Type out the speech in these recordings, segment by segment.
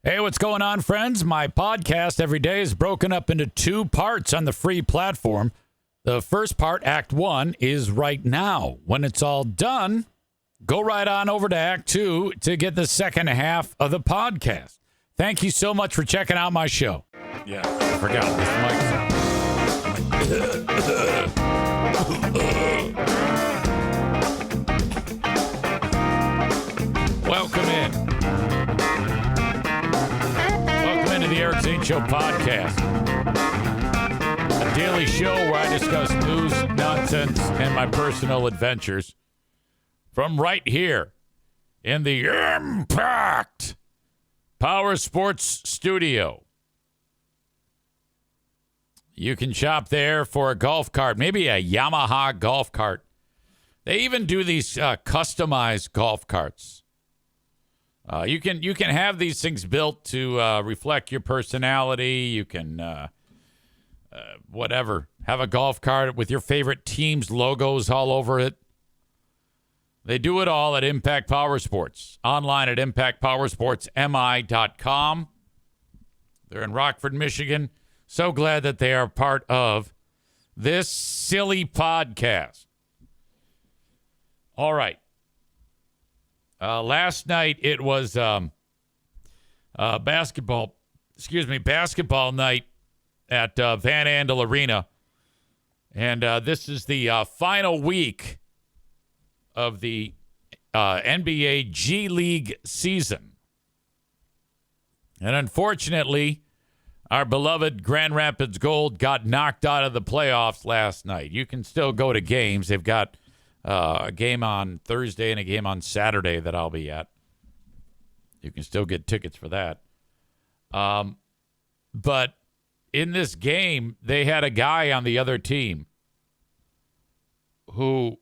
Hey, what's going on, friends? My podcast every day is broken up into 2 parts on the free platform. The first part, Act 1, is right now. When it's all done, go right on over to Act 2 to get the second half of the podcast. Thank you so much for checking out my show. Yeah, I forgot this mic. Welcome in. To the Eric Zane Show podcast, a daily show where I discuss news, nonsense, and my personal adventures from right here in the Impact Power Sports Studio. You can shop there for a golf cart, maybe a Yamaha golf cart. They even do these customized golf carts. You can have these things built to reflect your personality. You can, have a golf cart with your favorite team's logos all over it. They do it all at Impact Power Sports. Online at impactpowersportsmi.com. They're in Rockford, Michigan. So glad that they are part of this silly podcast. All right. Last night it was basketball night at Van Andel Arena. And this is the final week of the NBA G League season. And unfortunately, our beloved Grand Rapids Gold got knocked out of the playoffs last night. You can still go to games. They've got a game on Thursday and a game on Saturday that I'll be at. You can still get tickets for that. But in this game, they had a guy on the other team who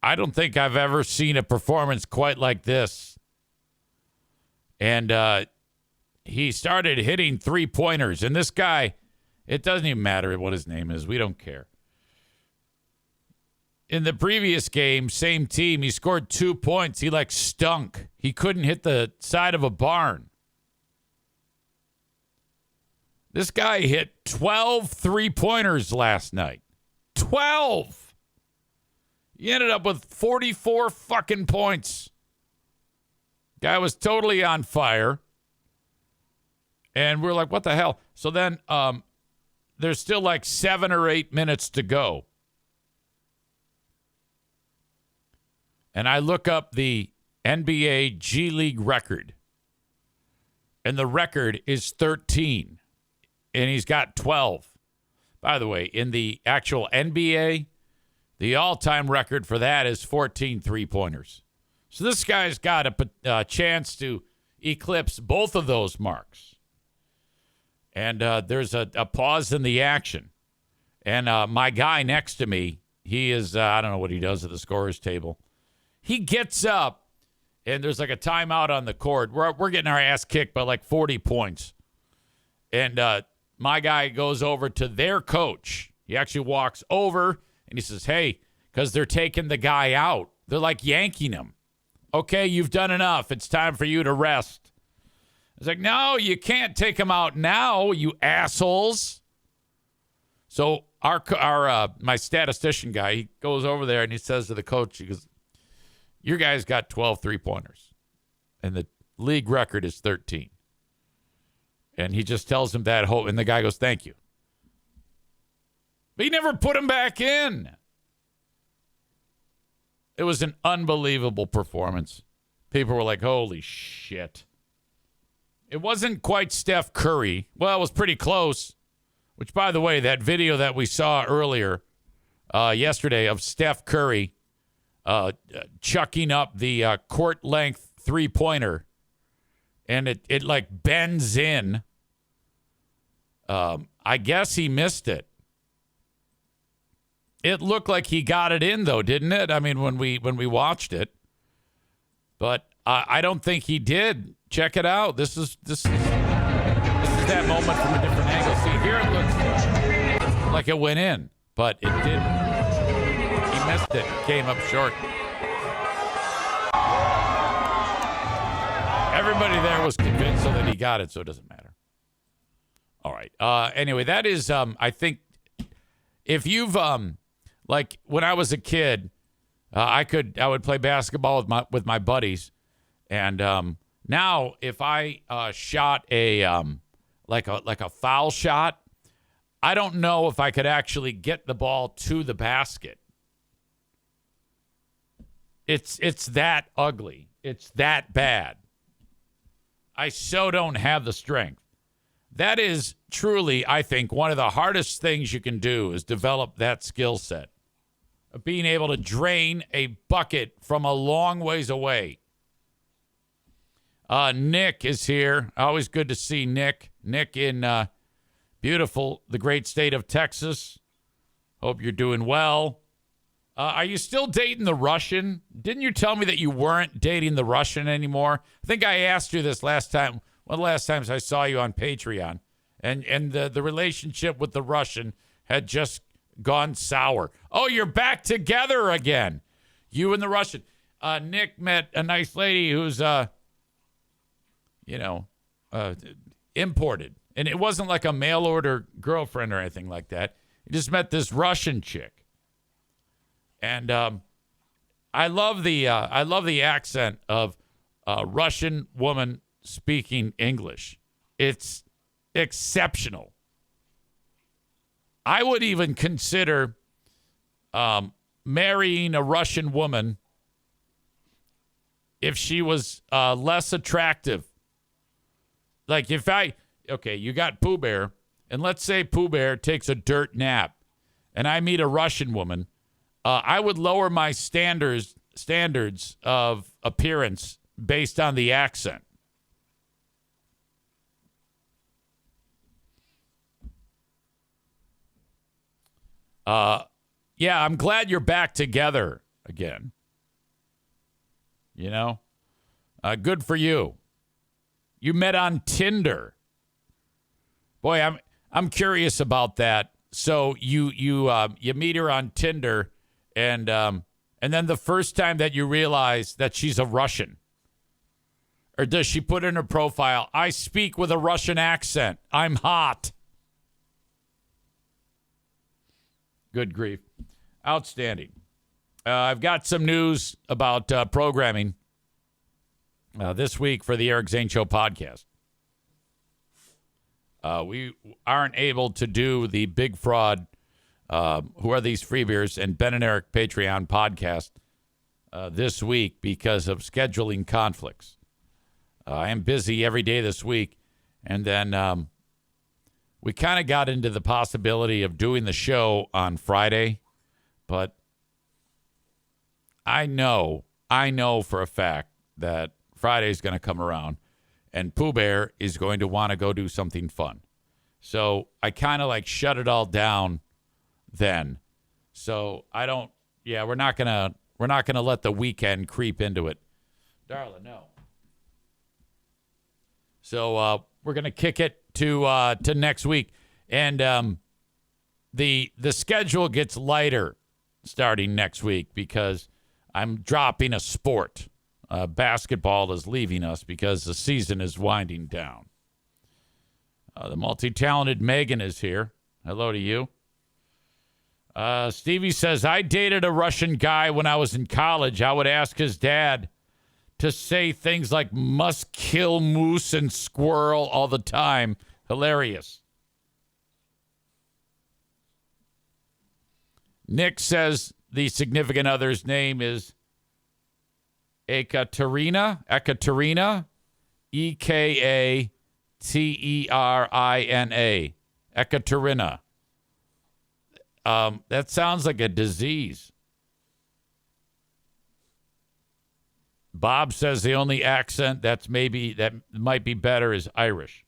I don't think I've ever seen a performance quite like this. And he started hitting 3-pointers. And this guy, it doesn't even matter what his name is. We don't care. In the previous game, same team, he scored 2 points. He stunk. He couldn't hit the side of a barn. This guy hit 12 3-pointers last night. 12! He ended up with 44 fucking points. Guy was totally on fire. And we're like, what the hell? So then there's still 7 or 8 minutes to go. And I look up the NBA G League record. And the record is 13. And he's got 12. By the way, in the actual NBA, the all-time record for that is 14 3-pointers. So this guy's got a chance to eclipse both of those marks. And there's a pause in the action. And my guy next to me, he is, I don't know what he does at the scorer's table. He gets up, and there's a timeout on the court. We're getting our ass kicked by 40 points. And my guy goes over to their coach. He actually walks over, and he says, hey, because they're taking the guy out. They're yanking him. Okay, you've done enough. It's time for you to rest. It's no, you can't take him out now, you assholes. So my statistician guy, he goes over there, and he says to the coach, he goes, your guy's got 12 3-pointers, and the league record is 13. And he just tells him that, and the guy goes, thank you. But he never put him back in. It was an unbelievable performance. People were like, holy shit. It wasn't quite Steph Curry. Well, it was pretty close, which, by the way, that video that we saw earlier yesterday of Steph Curry chucking up the court-length 3-pointer, and it bends in. I guess he missed it. It looked like he got it in, though, didn't it? I mean, when we watched it, but I don't think he did. Check it out. This is that moment from a different angle. See, here it looks like it went in, but it didn't. He missed it. Came up short. Everybody there was convinced so that he got it, so it doesn't matter. All right. Anyway, that is, I think, if you've, like when I was a kid, I would play basketball with my buddies, and now if I shot a like a foul shot, I don't know if I could actually get the ball to the basket. It's that ugly. It's that bad. I so don't have the strength. That is truly, I think, one of the hardest things you can do is develop that skill set of being able to drain a bucket from a long ways away. Nick is here. Always good to see Nick. Nick in beautiful, the great state of Texas. Hope you're doing well. Are you still dating the Russian? Didn't you tell me that you weren't dating the Russian anymore? I think I asked you this last time. One of the last times I saw you on Patreon. And the relationship with the Russian had just gone sour. Oh, you're back together again. You and the Russian. Nick met a nice lady who's, imported. And it wasn't like a mail order girlfriend or anything like that. He just met this Russian chick. And I love the accent of a Russian woman speaking English. It's exceptional. I would even consider marrying a Russian woman if she was less attractive. Like you got Pooh Bear, and let's say Pooh Bear takes a dirt nap, and I meet a Russian woman. I would lower my standards of appearance based on the accent. Yeah, I'm glad you're back together again. You know, good for you. You met on Tinder. Boy, I'm curious about that. So you meet her on Tinder. And then the first time that you realize that she's a Russian, or does she put in her profile, I speak with a Russian accent. I'm hot. Good grief. Outstanding. I've got some news about programming this week for the Eric Zane Show podcast. We aren't able to do the Big Fraud Who Are These Free Beers and Ben and Eric Patreon podcast this week because of scheduling conflicts. I am busy every day this week. And then we kind of got into the possibility of doing the show on Friday. But I know for a fact that Friday's going to come around and Pooh Bear is going to want to go do something fun. So I kind of like shut it all down then. So we're not gonna let the weekend creep into it. Darla, no. So we're gonna kick it to next week. And the schedule gets lighter starting next week because I'm dropping a sport. Basketball is leaving us because the season is winding down. The multi-talented Megan is here. Hello to you. Stevie says, I dated a Russian guy when I was in college. I would ask his dad to say things like must kill moose and squirrel all the time. Hilarious. Nick says the significant other's name is Ekaterina, Ekaterina. Ekaterina. That sounds like a disease. Bob says the only accent that might be better is Irish.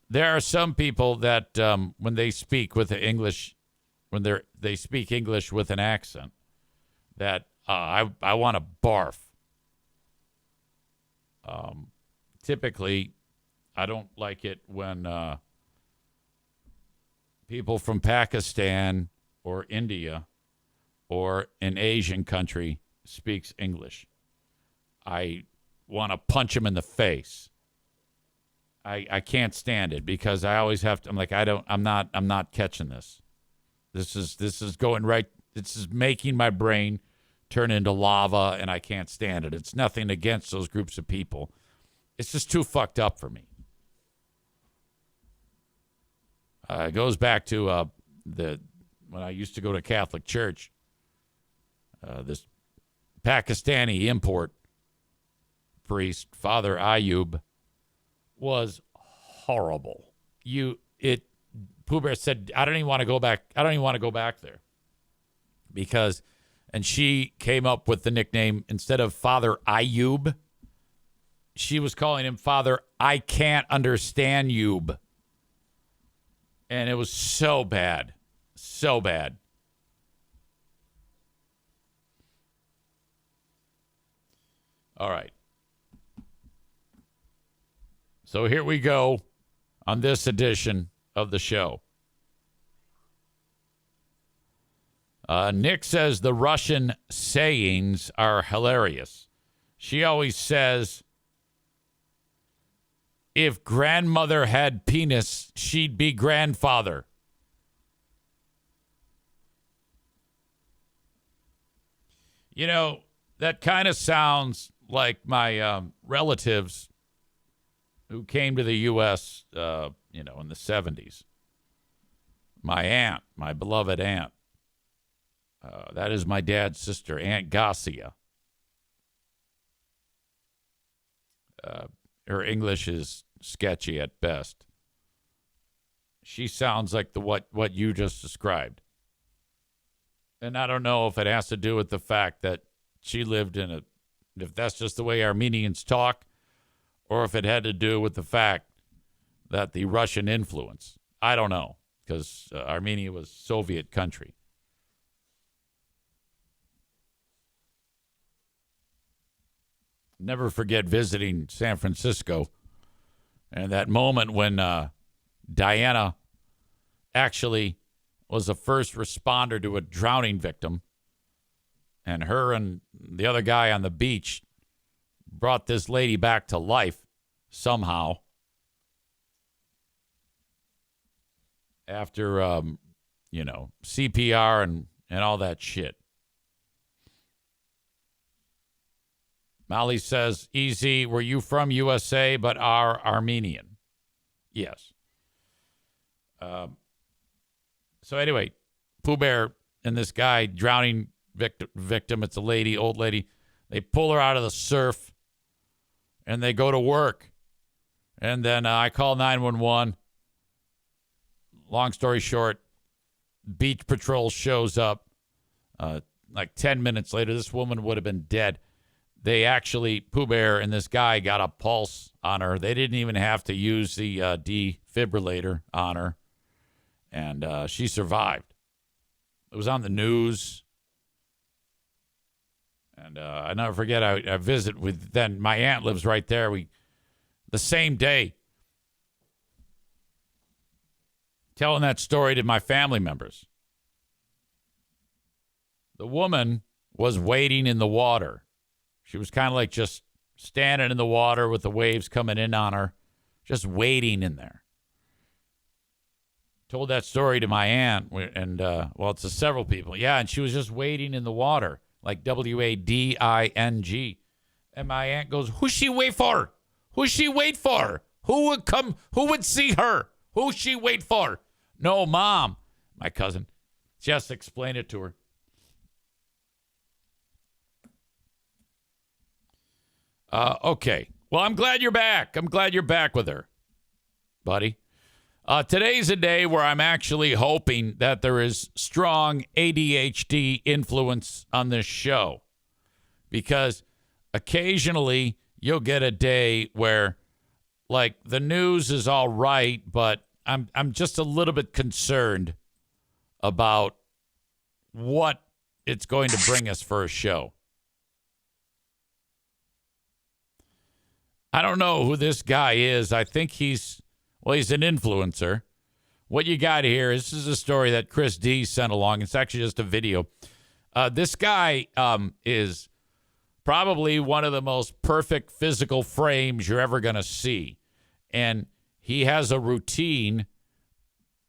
There are some people that when they speak with the English, when they speak English with an accent, that I want to barf. Typically, I don't like it when people from Pakistan or India or an Asian country speaks English. I want to punch him in the face. I can't stand it because I always have to. I'm like, I'm not catching this. This is going right. This is making my brain turn into lava, and I can't stand it. It's nothing against those groups of people. It's just too fucked up for me. It goes back to when I used to go to Catholic church. This Pakistani import priest, Father Ayub, was horrible. Pooh Bear said, I don't even want to go back. I don't even want to go back there. And she came up with the nickname, instead of Father Ayub, she was calling him Father I Can't Understand Yub. And it was so bad. So bad. All right. So here we go on this edition of the show. Nick says the Russian sayings are hilarious. She always says, if grandmother had penis, she'd be grandfather. You know, that kind of sounds like my relatives who came to the U.S., in the 70s. My aunt, my beloved aunt. That is my dad's sister, Aunt Garcia. Her English is sketchy at best. She sounds like what you just described. And I don't know if it has to do with the fact that she lived if that's just the way Armenians talk, or if it had to do with the fact that the Russian influence. I don't know, because Armenia was a Soviet country. Never forget visiting San Francisco and that moment when Diana actually was the first responder to a drowning victim, and her and the other guy on the beach brought this lady back to life somehow after, CPR and all that shit. Molly says, EZ, were you from USA but are Armenian? Yes. So anyway, Pooh Bear and this guy, drowning victim, it's a lady, old lady. They pull her out of the surf and they go to work. And then I call 911. Long story short, Beach Patrol shows up. Like 10 minutes later, this woman would have been dead. They actually, Pooh Bear and this guy got a pulse on her. They didn't even have to use the defibrillator on her. And she survived. It was on the news. And I never forget, I visit with, then my aunt lives right there. The same day, telling that story to my family members. The woman was wading in the water. She was kind of like just standing in the water with the waves coming in on her, just wading in there. Told that story to my aunt, and, it's to several people. Yeah, and she was just wading in the water, like WADING. And my aunt goes, who's she wait for? Who's she wait for? Who would come? Who would see her? Who's she wait for? No, Mom, my cousin. Just explain it to her. Okay. Well, I'm glad you're back. I'm glad you're back with her, buddy. Today's a day where I'm actually hoping that there is strong ADHD influence on this show, because occasionally you'll get a day where, like, the news is all right, but I'm just a little bit concerned about what it's going to bring us for a show. I don't know who this guy is. I think he's an influencer. What you got here, this is a story that Chris D sent along. It's actually just a video. This guy is probably one of the most perfect physical frames you're ever going to see. And he has a routine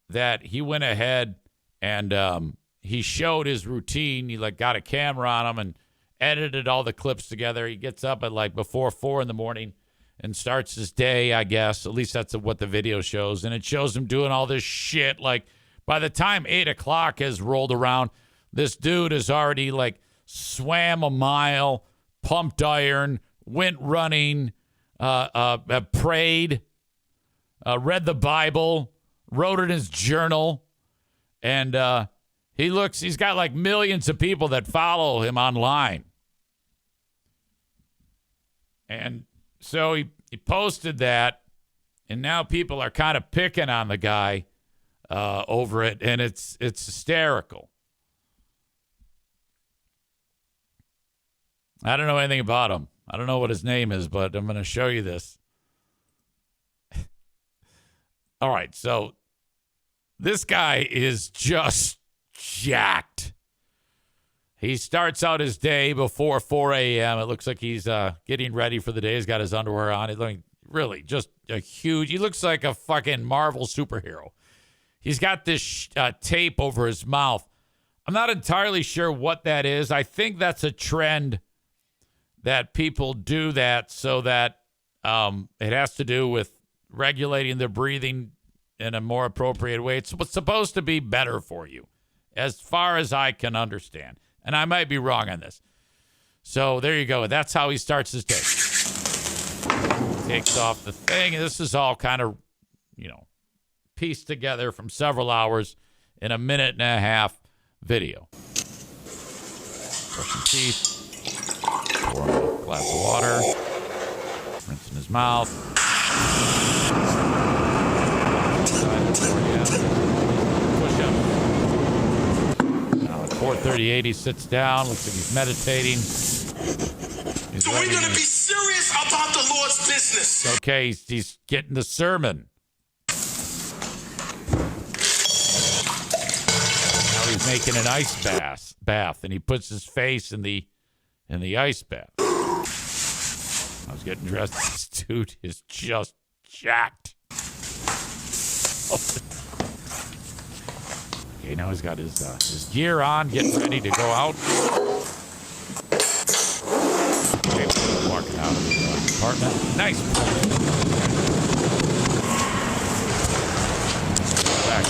that he went ahead and he showed his routine. He got a camera on him and edited all the clips together. He gets up at before 4 in the morning and starts his day, I guess. At least that's what the video shows. And it shows him doing all this shit. By the time 8 o'clock has rolled around, this dude has already swam a mile, pumped iron, went running, prayed, read the Bible, wrote in his journal, and he's got millions of people that follow him online. And so he posted that, and now people are kind of picking on the guy over it, and it's hysterical. I don't know anything about him. I don't know what his name is, but I'm going to show you this. All right, so this guy is just jacked. He starts out his day before 4 a.m. It looks like he's getting ready for the day. He's got his underwear on. He's looking really just he looks like a fucking Marvel superhero. He's got this tape over his mouth. I'm not entirely sure what that is. I think that's a trend that people do that so that it has to do with regulating their breathing in a more appropriate way. It's supposed to be better for you, as far as I can understand. And I might be wrong on this. So there you go. That's how he starts his day. Takes off the thing. And this is all kind of, pieced together from several hours in a 1.5-minute video. Brushing teeth. Pour him a glass of water. Rinsing his mouth. Push-up. Now at 4:38, he sits down. Looks like he's meditating. So we're going to be serious about the Lord's business. Okay, he's getting the sermon. Now he's making an ice bath, and he puts his face in the ice bath. I was getting dressed. This dude is just jacked. Okay, now he's got his gear on, getting ready to go out. Okay, walking out of the apartment. Nice. Back.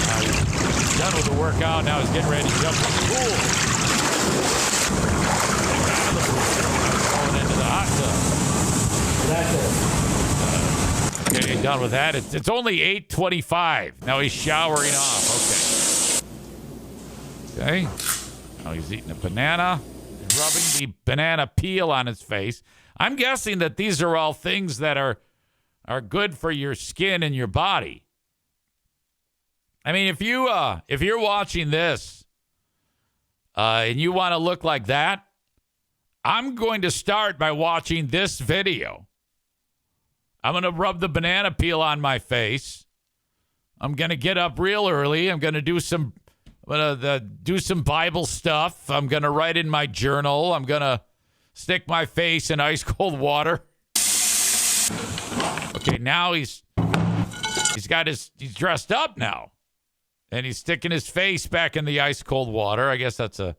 Now he's done with the workout. Now he's getting ready to jump in the pool. Going into the hot tub. Okay, done with that. It's only 8:25. Now he's showering off. Okay. Now he's eating a banana, rubbing the banana peel on his face. I'm guessing that these are all things that are good for your skin and your body. I mean, if you're watching this and you want to look like that, I'm going to start by watching this video. I'm going to rub the banana peel on my face. I'm going to get up real early. I'm going to do some Bible stuff. I'm going to write in my journal. I'm going to stick my face in ice cold water. Okay, now he's dressed up now. And he's sticking his face back in the ice cold water. I guess that's a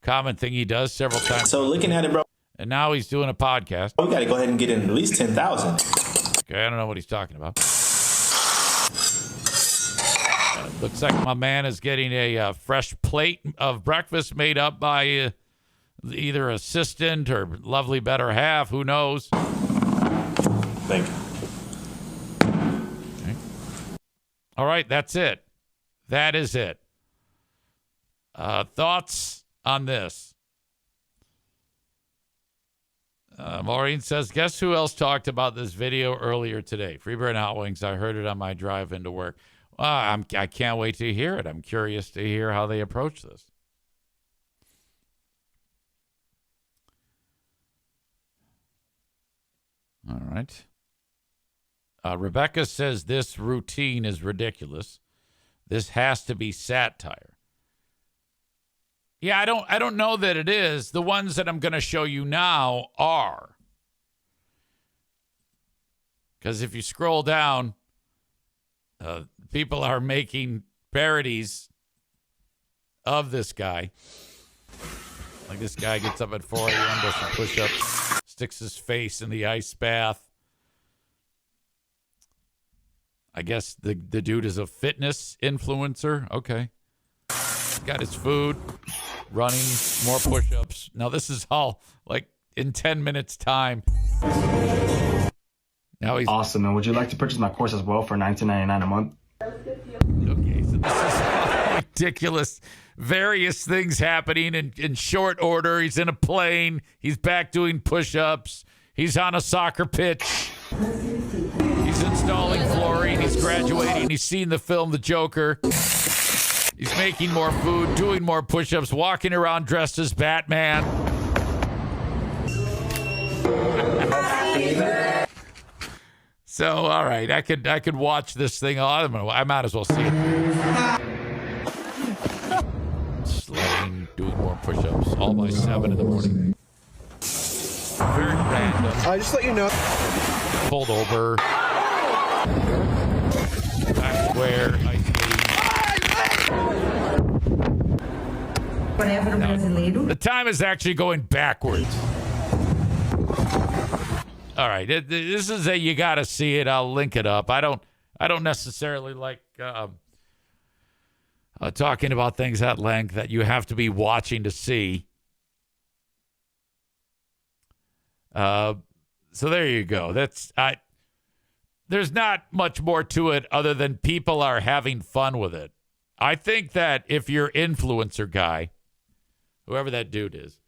common thing he does several times. So looking at it, bro. And now he's doing a podcast. We got to go ahead and get in at least 10,000. Okay, I don't know what he's talking about. Looks like my man is getting a fresh plate of breakfast made up by either assistant or lovely better half. Who knows? Thank you. Okay. All right, that's it. That is it. Thoughts on this? Maureen says, guess who else talked about this video earlier today? Freebird and Hot Wings. I heard it on my drive into work. I can't wait to hear it. I'm curious to hear how they approach this. All right. Rebecca says this routine is ridiculous. This has to be satire. Yeah, I don't know that it is. The ones that I'm going to show you now are. Because if you scroll down, people are making parodies of this guy. Like this guy gets up at 4 a.m., does some push-ups, sticks his face in the ice bath. I guess the dude is a fitness influencer. Okay. Got his food, running, more push-ups. Now this is all like in 10 minutes time. Now he's awesome. And would you like to purchase my course as well for $19.99 a month? okay. So this is all ridiculous. Various things happening in short order. He's in a plane. He's back doing push-ups. He's on a soccer pitch. He's installing flooring. He's graduating. He's seen the film The Joker. He's making more food, doing more push-ups, walking around dressed as Batman. So, all right, I could watch this thing. I might as well see it. Sledding, doing more push-ups, all by 7 in the morning. Very random. I just let you know. Pulled over. Back square, ice skating. The time is actually going backwards. All right, this is you got to see it. I'll link it up. I don't necessarily like talking about things at length that you have to be watching to see. So there you go. There's not much more to it other than people are having fun with it. I think that if you're influencer guy, whoever that dude is,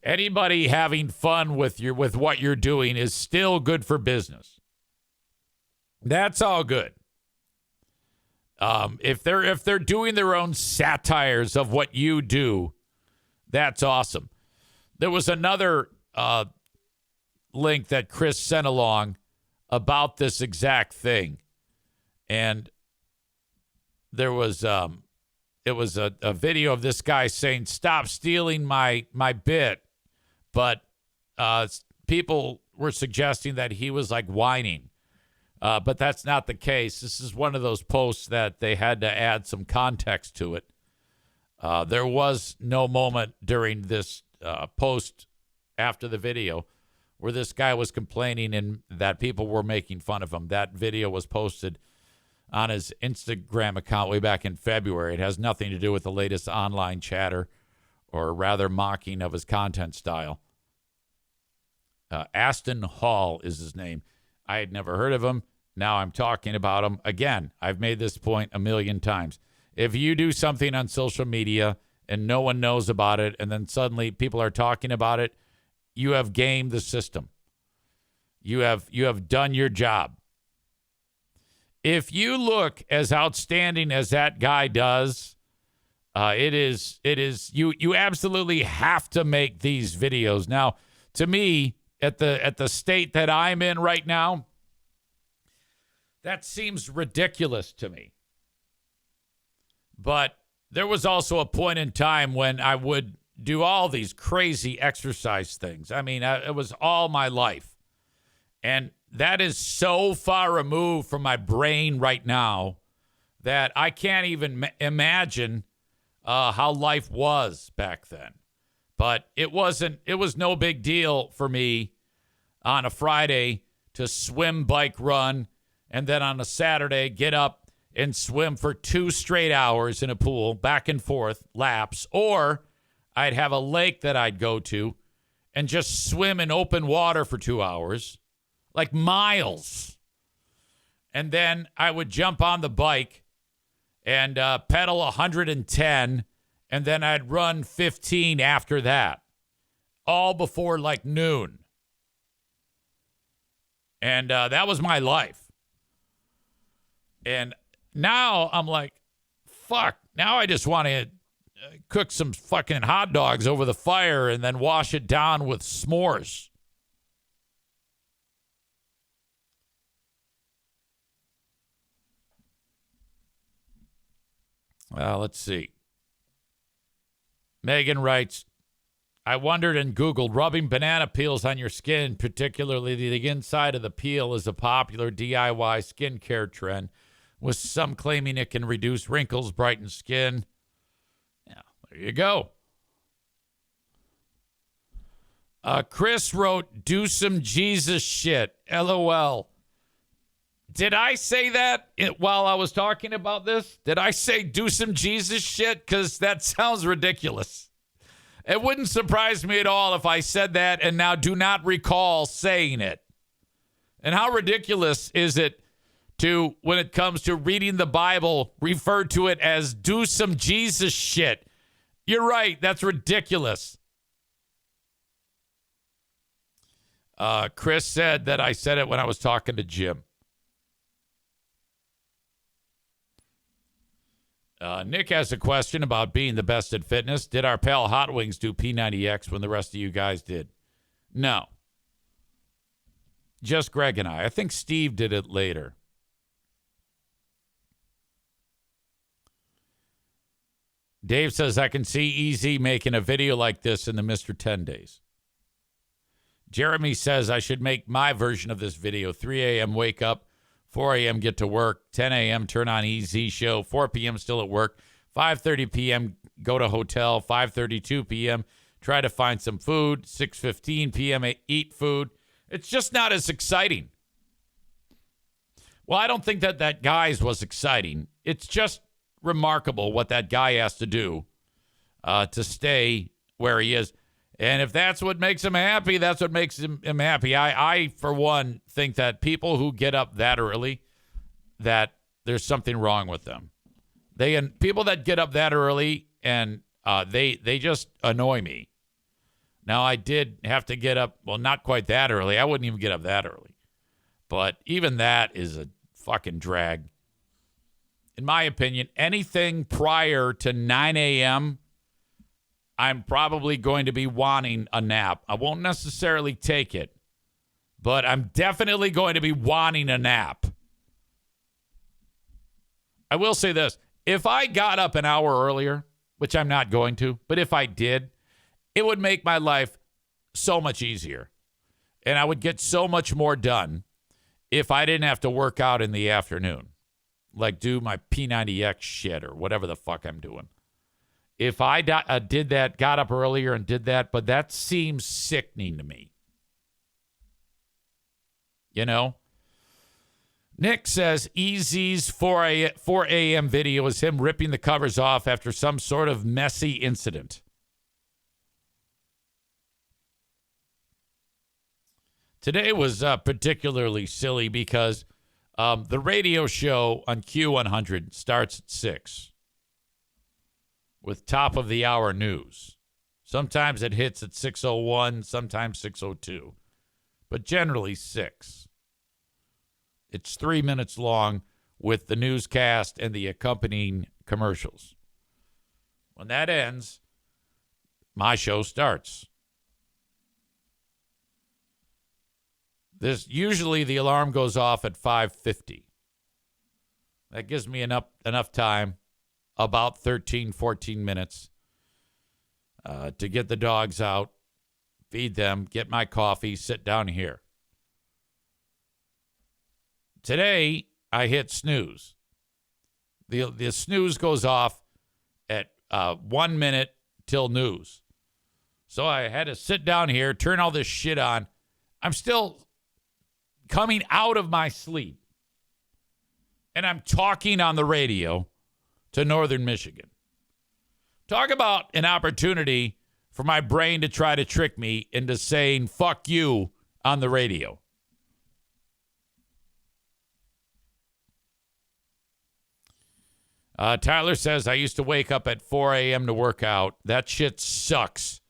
anybody having fun with what you're doing is still good for business. That's all good. If they're doing their own satires of what you do, that's awesome. There was another link that Chris sent along about this exact thing, and there was it was a video of this guy saying, "Stop stealing my bit," but people were suggesting that he was like whining, but that's not the case. This is one of those posts that they had to add some context to it. There was no moment during this post after the video where this guy was complaining and that people were making fun of him. That video was posted on his Instagram account way back in February. It has nothing to do with the latest online chatter or rather mocking of his content style. Aston Hall is his name. I had never heard of him. Now I'm talking about him. Again, I've made this point a million times. If you do something on social media and no one knows about it and then suddenly people are talking about it, you have gamed the system. You have done your job. If you look as outstanding as that guy does, it is you absolutely have to make these videos. Now, to me, at the state that I'm in right now, that seems ridiculous to me. But there was also a point in time when I would do all these crazy exercise things. I mean, it was all my life. And that is so far removed from my brain right now that I can't even imagine how life was back then. But it was no big deal for me on a Friday to swim, bike, run, and then on a Saturday get up and swim for 2 straight hours in a pool, back and forth, laps, or I'd have a lake that I'd go to and just swim in open water for 2 hours, like miles. And then I would jump on the bike and pedal 110, and then I'd run 15 after that, all before like noon. And that was my life. And now I'm like, fuck, now I just want to cook some fucking hot dogs over the fire and then wash it down with s'mores. Let's see. Megan writes, I wondered and Googled rubbing banana peels on your skin, particularly the inside of the peel, is a popular DIY skincare trend, with some claiming it can reduce wrinkles, brighten skin. Yeah, there you go. Chris wrote, do some Jesus shit. LOL. Did I say that while I was talking about this? Did I say do some Jesus shit? Because that sounds ridiculous. It wouldn't surprise me at all if I said that and now do not recall saying it. And how ridiculous is it to, when it comes to reading the Bible, refer to it as do some Jesus shit? You're right. That's ridiculous. Chris said that I said it when I was talking to Jim. Nick has a question about being the best at fitness. Did our pal Hot Wings do P90X when the rest of you guys did? No. Just Greg and I. I think Steve did it later. Dave says, I can see EZ making a video like this in the Mr. 10 days. Jeremy says, I should make my version of this video. 3 a.m. wake up. 4 a.m. get to work. 10 a.m. turn on EZ show. 4 p.m. still at work. 5:30 p.m. go to hotel. 5:32 p.m. try to find some food. 6:15 p.m. eat food. It's just not as exciting. Well, I don't think that guy's was exciting. It's just remarkable what that guy has to do to stay where he is. And if that's what makes him happy, that's what makes him happy. I, for one, think that people who get up that early, that there's something wrong with them. People that get up that early, and they just annoy me. Now, I did have to get up, well, not quite that early. I wouldn't even get up that early. But even that is a fucking drag. In my opinion, anything prior to 9 a.m., I'm probably going to be wanting a nap. I won't necessarily take it, but I'm definitely going to be wanting a nap. I will say this. If I got up an hour earlier, which I'm not going to, but if I did, it would make my life so much easier. And I would get so much more done if I didn't have to work out in the afternoon, like do my P90X shit or whatever the fuck I'm doing. If I did that, got up earlier and did that, but that seems sickening to me. You know? Nick says EZ's 4 a.m. video is him ripping the covers off after some sort of messy incident. Today was particularly silly because the radio show on Q100 starts at 6. With top-of-the-hour news. Sometimes it hits at 6:01, sometimes 6:02, but generally 6. It's 3 minutes long with the newscast and the accompanying commercials. When that ends, my show starts. Usually the alarm goes off at 5:50. That gives me enough time, about 13, 14 minutes, to get the dogs out, feed them, get my coffee, sit down here. Today, I hit snooze. The snooze goes off at 1 minute till news. So I had to sit down here, turn all this shit on. I'm still coming out of my sleep. And I'm talking on the radio to Northern Michigan. Talk about an opportunity for my brain to try to trick me into saying fuck you on the radio. Tyler says, I used to wake up at 4 a.m. to work out. That shit sucks.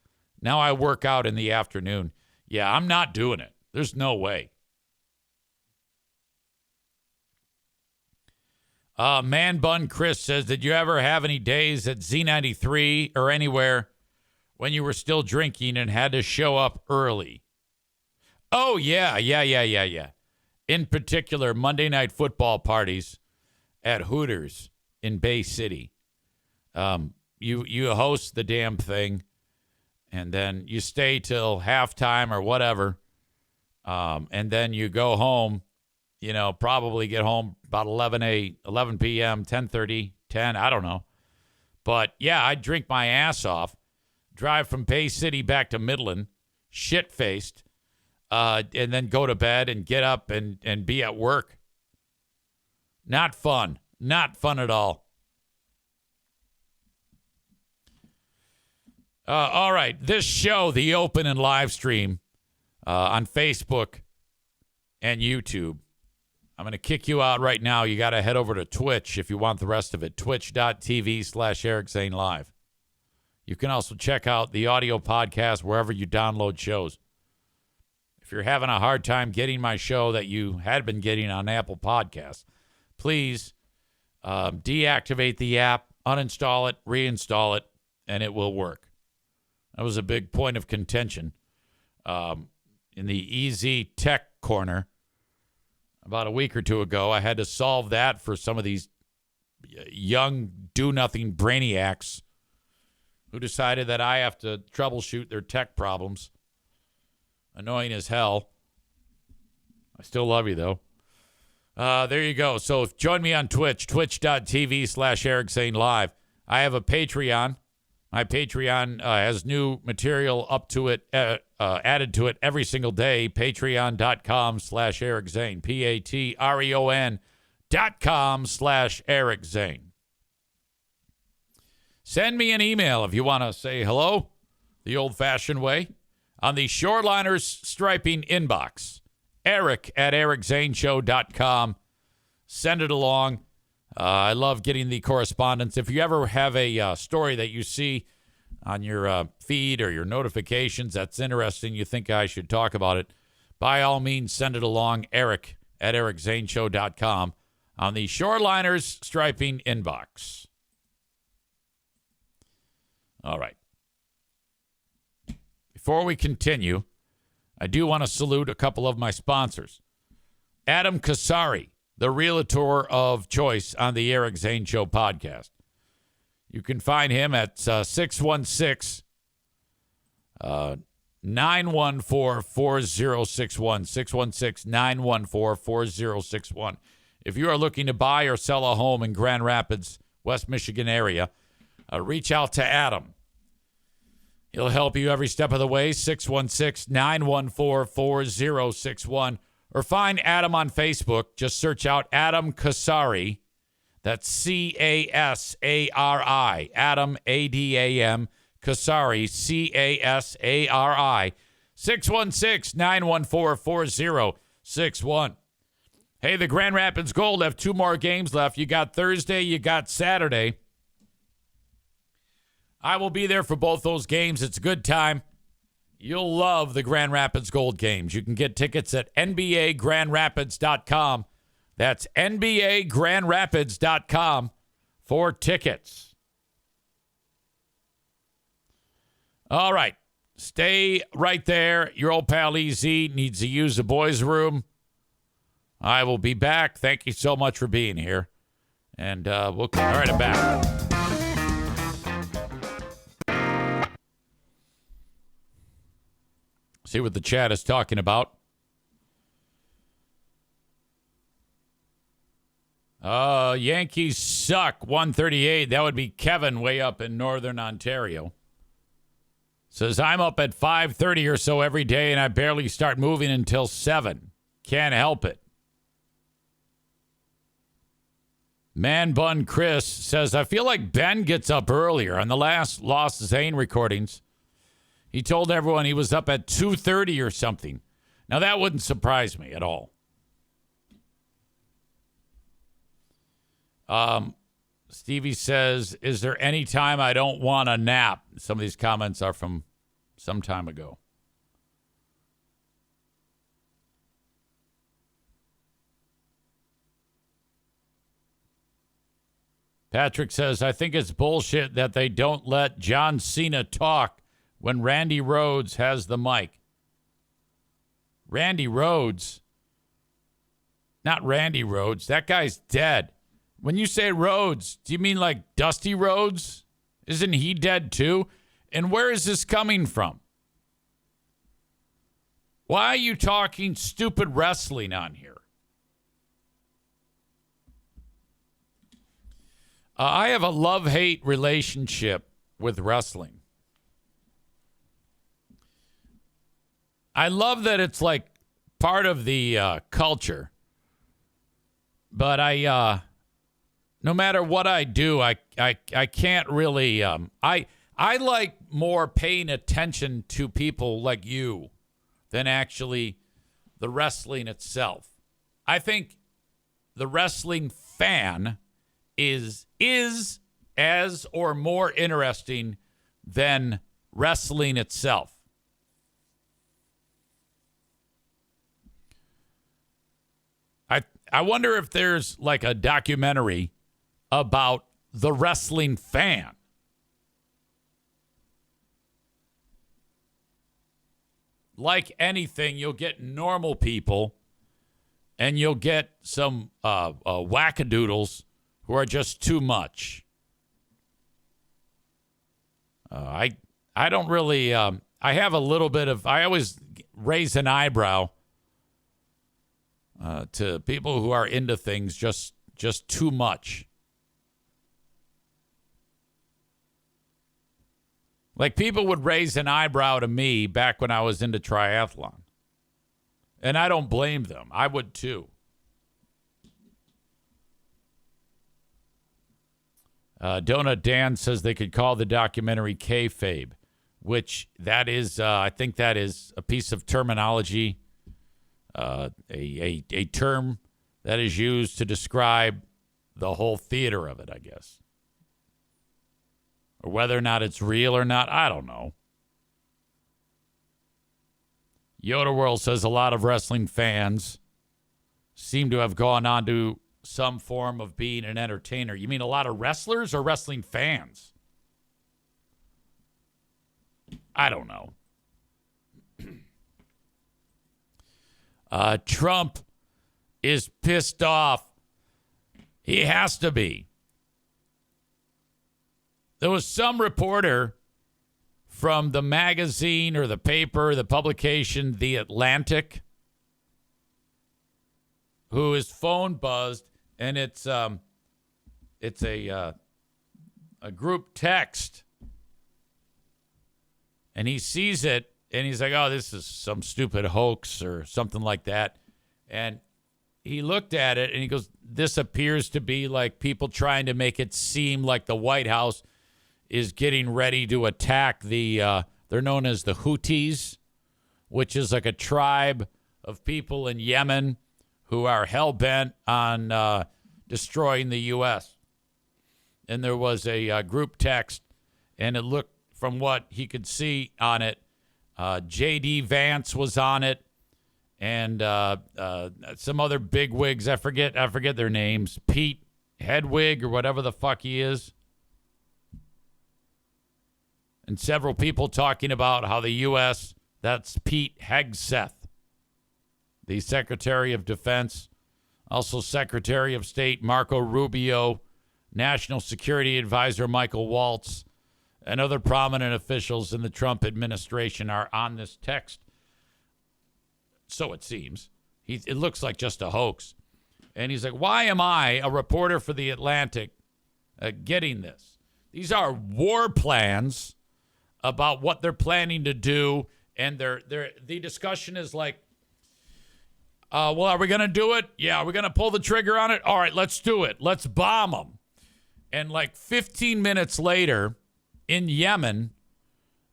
Now I work out in the afternoon. Yeah, I'm not doing it. There's no way. Man Bun Chris says, did you ever have any days at Z93 or anywhere when you were still drinking and had to show up early? Oh, yeah. In particular, Monday night football parties at Hooters in Bay City. you host the damn thing, and then you stay till halftime or whatever, and then you go home. Probably get home about 11 p.m., 10:30, 10, I don't know. But, yeah, I'd drink my ass off, drive from Bay City back to Midland, shit-faced, and then go to bed and get up and be at work. Not fun. Not fun at all. All right, this show, the open and live stream on Facebook and YouTube. I'm going to kick you out right now. You got to head over to Twitch if you want the rest of it. Twitch.tv/Eric Zane Live. You can also check out the audio podcast wherever you download shows. If you're having a hard time getting my show that you had been getting on Apple Podcasts, please deactivate the app, uninstall it, reinstall it, and it will work. That was a big point of contention in the EZ Tech Corner. About a week or two ago, I had to solve that for some of these young do-nothing brainiacs who decided that I have to troubleshoot their tech problems. Annoying as hell. I still love you, though. There you go. So join me on Twitch, twitch.tv/Eric Zane Live. I have a Patreon. My Patreon has new material up to it, added to it every single day. Patreon.com/Eric Zane. Patreon.com/Eric Zane. Send me an email if you want to say hello the old-fashioned way on the Shoreliners Striping inbox. Eric@ericzaneshow.com. Send it along. I love getting the correspondence. If you ever have a story that you see on your feed or your notifications that's interesting, you think I should talk about it, by all means, send it along, Eric@ericzaneshow.com on the Shoreliners Striping inbox. All right. Before we continue, I do want to salute a couple of my sponsors. Adam Kasari, the realtor of choice on the Eric Zane Show podcast. You can find him at 616-914-4061, 616-914-4061. If you are looking to buy or sell a home in Grand Rapids, West Michigan area, reach out to Adam. He'll help you every step of the way, 616-914-4061. Or find Adam on Facebook. Just search out Adam Kasari. That's C-A-S-A-R-I. Adam, A-D-A-M, Kasari, C-A-S-A-R-I. 616-914-4061. Hey, the Grand Rapids Gold have 2 more games left. You got Thursday, you got Saturday. I will be there for both those games. It's a good time. You'll love the Grand Rapids Gold games. You can get tickets at NBAGrandRapids.com. That's NBAGrandRapids.com for tickets. All right. Stay right there. Your old pal EZ needs to use the boys' room. I will be back. Thank you so much for being here. And we'll come. All right, I'm back. See what the chat is talking about. Yankees suck, 138. That would be Kevin way up in northern Ontario. Says, I'm up at 5:30 or so every day, and I barely start moving until 7. Can't help it. Man Bun Chris says, I feel like Ben gets up earlier. On the last Lost Zane recordings, he told everyone he was up at 2:30 or something. Now, that wouldn't surprise me at all. Stevie says, is there any time I don't want a nap? Some of these comments are from some time ago. Patrick says, I think it's bullshit that they don't let John Cena talk when Randy Rhoads has the mic. Randy Rhoads? Not Randy Rhoads. That guy's dead. When you say Rhodes, do you mean like Dusty Rhodes Isn't he dead too? And where is this coming from? Why are you talking stupid wrestling on here? I have a love-hate relationship with wrestling. I love that it's like part of the culture. But no matter what I do, I can't really. I like more paying attention to people like you than actually the wrestling itself. I think the wrestling fan is as or more interesting than wrestling itself. I wonder if there's like a documentary about the wrestling fan. Like anything, you'll get normal people and you'll get some wackadoodles who are just too much. I don't really, I have a little bit of, I always raise an eyebrow to people who are into things just too much. Like people would raise an eyebrow to me back when I was into triathlon. And I don't blame them. I would too. Donut Dan says they could call the documentary kayfabe, which that is, I think that is a piece of terminology, a term that is used to describe the whole theater of it, I guess. Or whether or not it's real or not, I don't know. Yoda World says a lot of wrestling fans seem to have gone on to some form of being an entertainer. You mean a lot of wrestlers or wrestling fans? I don't know. Trump is pissed off. He has to be. There was some reporter from the magazine or the paper, the publication, The Atlantic, who his phone buzzed, and it's a group text, and he sees it, and he's like, "Oh, this is some stupid hoax or something like that," and he looked at it and he goes, "This appears to be like people trying to make it seem like the White House is getting ready to attack they're known as the Houthis, which is like a tribe of people in Yemen who are hell-bent on destroying the U.S. And there was a group text, and it looked, from what he could see on it, J.D. Vance was on it, and some other bigwigs. I forget their names. Pete Hedwig or whatever the fuck he is. And several people talking about how the U.S., that's Pete Hegseth, the Secretary of Defense, also Secretary of State Marco Rubio, National Security Advisor Michael Waltz, and other prominent officials in the Trump administration are on this text. So it seems. It looks like just a hoax. And he's like, why am I, a reporter for The Atlantic, getting this? These are war plans about what they're planning to do, and the discussion is like, well, are we going to do it? Yeah, are we going to pull the trigger on it? All right, let's do it. Let's bomb them. And like 15 minutes later, in Yemen,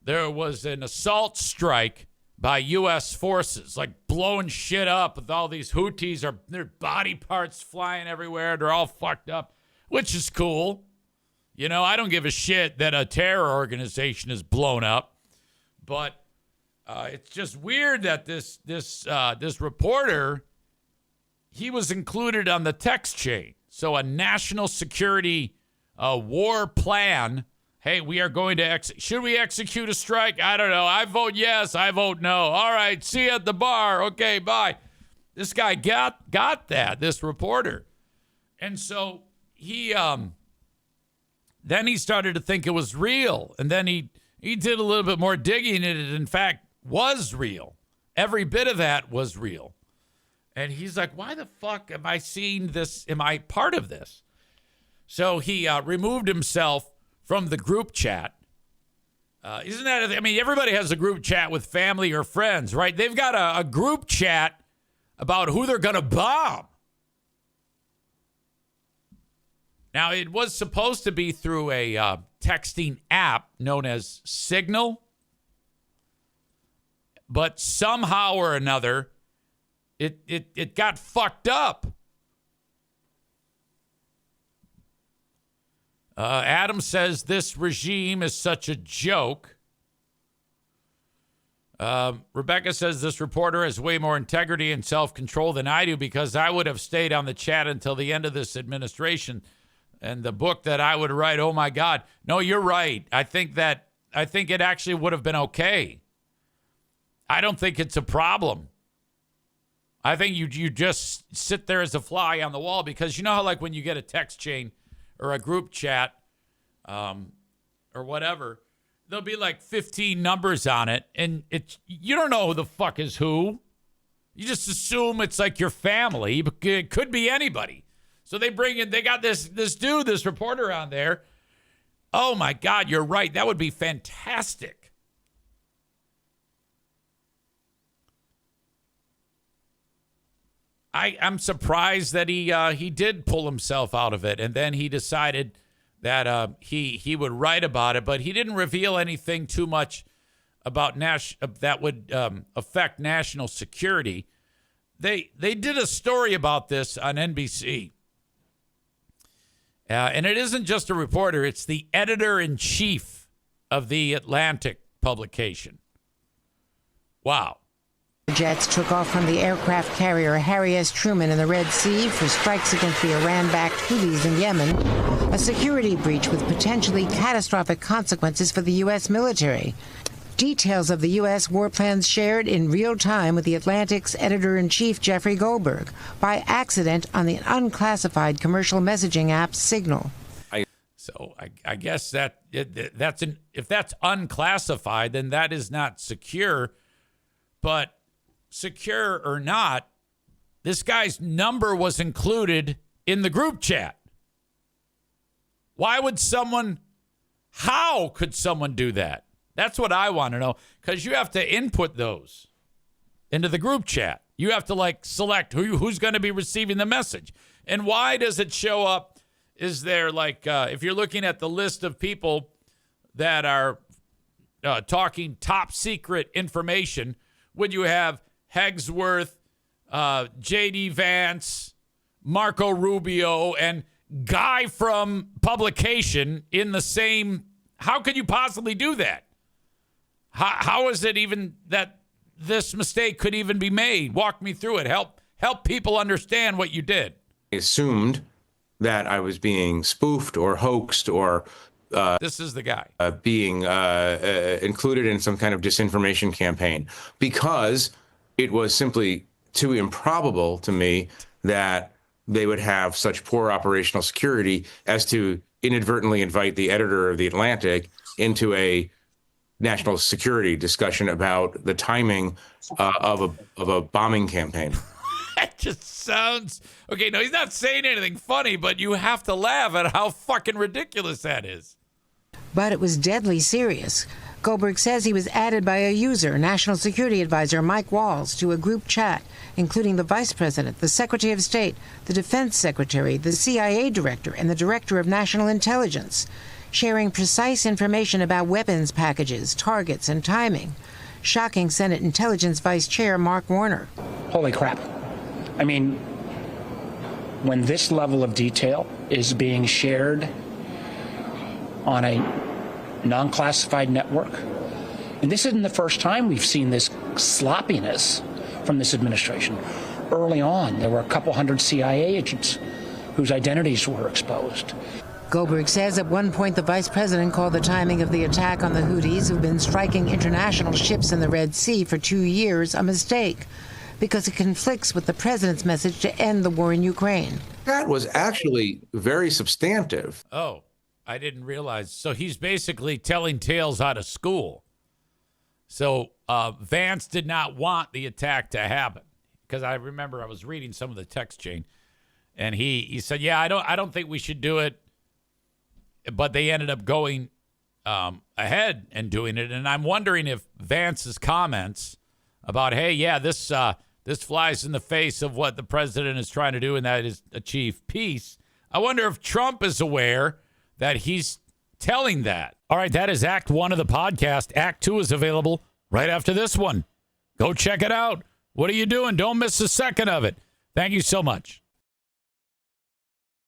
there was an assault strike by U.S. forces, like blowing shit up with all these Houthis, their body parts flying everywhere. They're all fucked up, which is cool. You know, I don't give a shit that a terror organization is blown up, but it's just weird that this reporter, he was included on the text chain. So a national security war plan. Hey, we are going to should we execute a strike? I don't know. I vote yes. I vote no. All right. See you at the bar. Okay. Bye. This guy got that. This reporter, and so he then he started to think it was real. And then he did a little bit more digging, and it, in fact, was real. Every bit of that was real. And he's like, why the fuck am I seeing this? Am I part of this? So he removed himself from the group chat. Isn't that, I mean, everybody has a group chat with family or friends, right? They've got a group chat about who they're going to bomb. Now, it was supposed to be through a texting app known as Signal. But somehow or another, it got fucked up. Adam says this regime is such a joke. Rebecca says this reporter has way more integrity and self-control than I do, because I would have stayed on the chat until the end of this administration. And the book that I would write, oh my God. No, you're right. I think it actually would have been okay. I don't think it's a problem. I think you just sit there as a fly on the wall, because you know how, like, when you get a text chain or a group chat or whatever, there'll be like 15 numbers on it, and you don't know who the fuck is who. You just assume it's like your family, but it could be anybody. So they got this dude, this reporter on there. Oh my God, you're right. That would be fantastic. I'm surprised that he did pull himself out of it, and then he decided that he would write about it, but he didn't reveal anything too much about that would affect national security. They did a story about this on NBC, and it isn't just a reporter; it's the editor-in-chief of the Atlantic publication. Wow. Jets took off from the aircraft carrier Harry S. Truman in the Red Sea for strikes against the Iran-backed Houthis in Yemen, a security breach with potentially catastrophic consequences for the U.S. military. Details of the U.S. war plans shared in real time with the Atlantic's editor-in-chief Jeffrey Goldberg by accident on the unclassified commercial messaging app Signal. So I guess if that's unclassified, then that is not secure. But secure or not, this guy's number was included in the group chat. How could someone do that? That's what I want to know, because you have to input those into the group chat. You have to select who's going to be receiving the message. And why does it show up? Is there if you're looking at the list of people that are talking top secret information, would you have Hegsworth, J.D. Vance, Marco Rubio, and Guy from Publication in the same? How could you possibly do that? How is it even that this mistake could even be made? Walk me through it. Help people understand what you did. I assumed that I was being spoofed or hoaxed or this is the guy being included in some kind of disinformation campaign, because it was simply too improbable to me that they would have such poor operational security as to inadvertently invite the editor of The Atlantic into a national security discussion about the timing of a bombing campaign. That just sounds okay. No, he's not saying anything funny, but you have to laugh at how fucking ridiculous that is. But it was deadly serious. Goldberg says he was added by a user, National Security Advisor Mike Walls, to a group chat, including the Vice President, the Secretary of State, the Defense Secretary, the CIA Director, and the Director of National Intelligence, sharing precise information about weapons packages, targets, and timing. Shocking Senate Intelligence Vice Chair Mark Warner. Holy crap. I mean, when this level of detail is being shared on a non-classified network, and this isn't the first time we've seen this sloppiness from this administration. Early on, there were a couple hundred CIA agents whose identities were exposed. Goldberg says at one point the vice president called the timing of the attack on the Houthis, who've been striking international ships in the Red Sea for 2 years, a mistake, because it conflicts with the president's message to end the war in Ukraine. That was actually very substantive. Oh, I didn't realize. So he's basically telling tales out of school. So Vance did not want the attack to happen, because I remember I was reading some of the text chain, and he said, "Yeah, I don't think we should do it," but they ended up going ahead and doing it. And I'm wondering if Vance's comments about, "Hey, yeah, this flies in the face of what the president is trying to do, and that is achieve peace." I wonder if Trump is aware that he's telling that. All right, that is Act 1 of the podcast. Act 2 is available right after this one. Go check it out. What are you doing? Don't miss a second of it. Thank you so much.